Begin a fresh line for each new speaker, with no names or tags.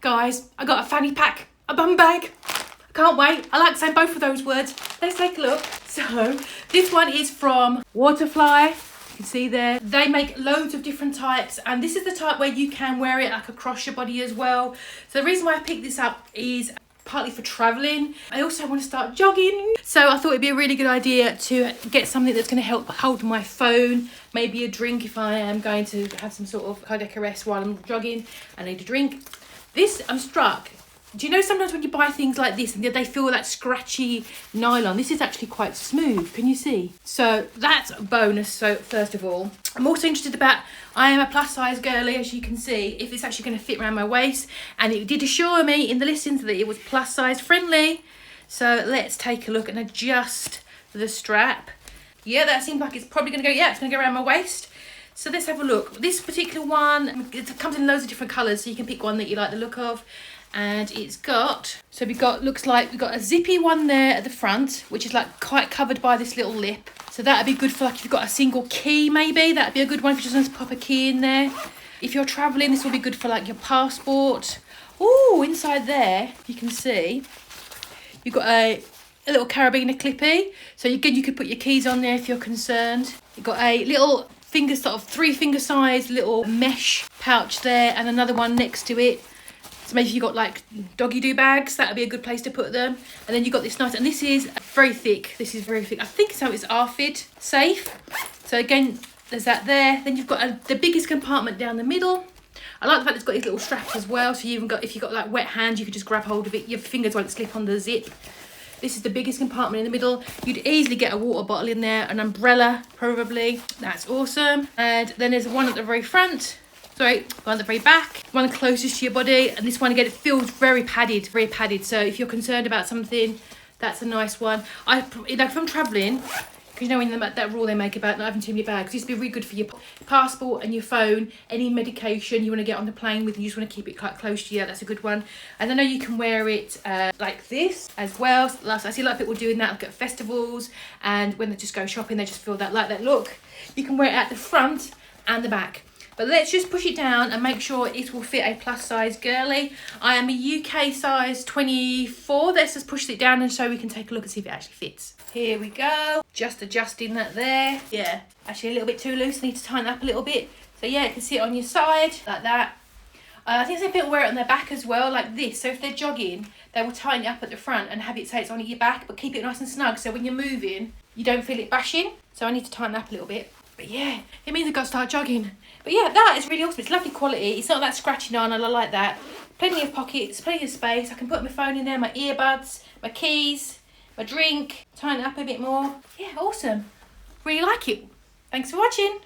Guys, I got a fanny pack, a bum bag. I can't wait. I like saying both of those words. Let's take a look. So this one is from Waterfly. You can see there. They make loads of different types, and this is the type where you can wear it like across your body as well. So the reason why I picked this up is partly for traveling. I also want to start jogging, so I thought it'd be a really good idea to get something that's going to help hold my phone, maybe a drink if I am going to have some sort of cardiac arrest while I'm jogging. I need a drink. This, I'm struck. Do you know sometimes when you buy things like this and they feel that scratchy nylon? This is actually quite smooth. Can you see? So that's a bonus. So first of all, I'm also interested about, I am a plus size girly, as you can see, if it's actually going to fit around my waist. And it did assure me in the listings that it was plus size friendly. So let's take a look and adjust the strap. Yeah, that seems like it's probably going to go, yeah, it's going to go around my waist. So let's have a look. This particular one, it comes in loads of different colours, so you can pick one that you like the look of. And it's got, so looks like we've got a zippy one there at the front, which is like quite covered by this little lip. So that'd be good for like if you've got a single key, maybe that'd be a good one if you just want to pop a key in there. If you're traveling, this will be good for like your passport. Oh, inside there you can see you've got a little carabiner clippy, so you could put your keys on there if you're concerned. You've got a little finger, sort of 3-finger size little mesh pouch there, and another one next to it. So maybe if you've got like doggy do bags, that would be a good place to put them. And then you've got this nice, and this is very thick. This is very thick. I think so, it's ARFID safe. So again, there's that there. Then you've got the biggest compartment down the middle. I like the fact it's got these little straps as well. So you even got, if you've got like wet hands, you could just grab hold of it. Your fingers won't slip on the zip. This is the biggest compartment in the middle. You'd easily get a water bottle in there, an umbrella probably. That's awesome. And then there's one at the very front. Sorry, one at the very back, one closest to your body, and this one again, it feels very padded, very padded. So if you're concerned about something, that's a nice one. If I'm traveling, because you know when that rule they make about not having too many bags, this would be really good for your passport and your phone, any medication you want to get on the plane with, and you just want to keep it quite close to you. That's a good one. And I know you can wear it like this as well. So I see a lot of people doing that like at festivals, and when they just go shopping, they just feel that like that look. You can wear it at the front and the back. But let's just push it down and make sure it will fit a plus size girly. I am a UK size 24. Let's just push it down and so we can take a look and see if it actually fits. Here we go. Just adjusting that there. Yeah, actually a little bit too loose. Need to tighten up a little bit. So yeah, you can see it on your side like that. I think some people wear it on their back as well, like this. So if they're jogging, they will tighten it up at the front and have it say it's on your back, but keep it nice and snug so when you're moving, you don't feel it bashing. So I need to tighten up a little bit. But yeah, it means I've got to start jogging. But yeah, that is really awesome. It's lovely quality. It's not that scratchy nylon. I like that. Plenty of pockets, plenty of space. I can put my phone in there, my earbuds, my keys, my drink, tighten it up a bit more. Yeah, awesome. Really like it. Thanks for watching.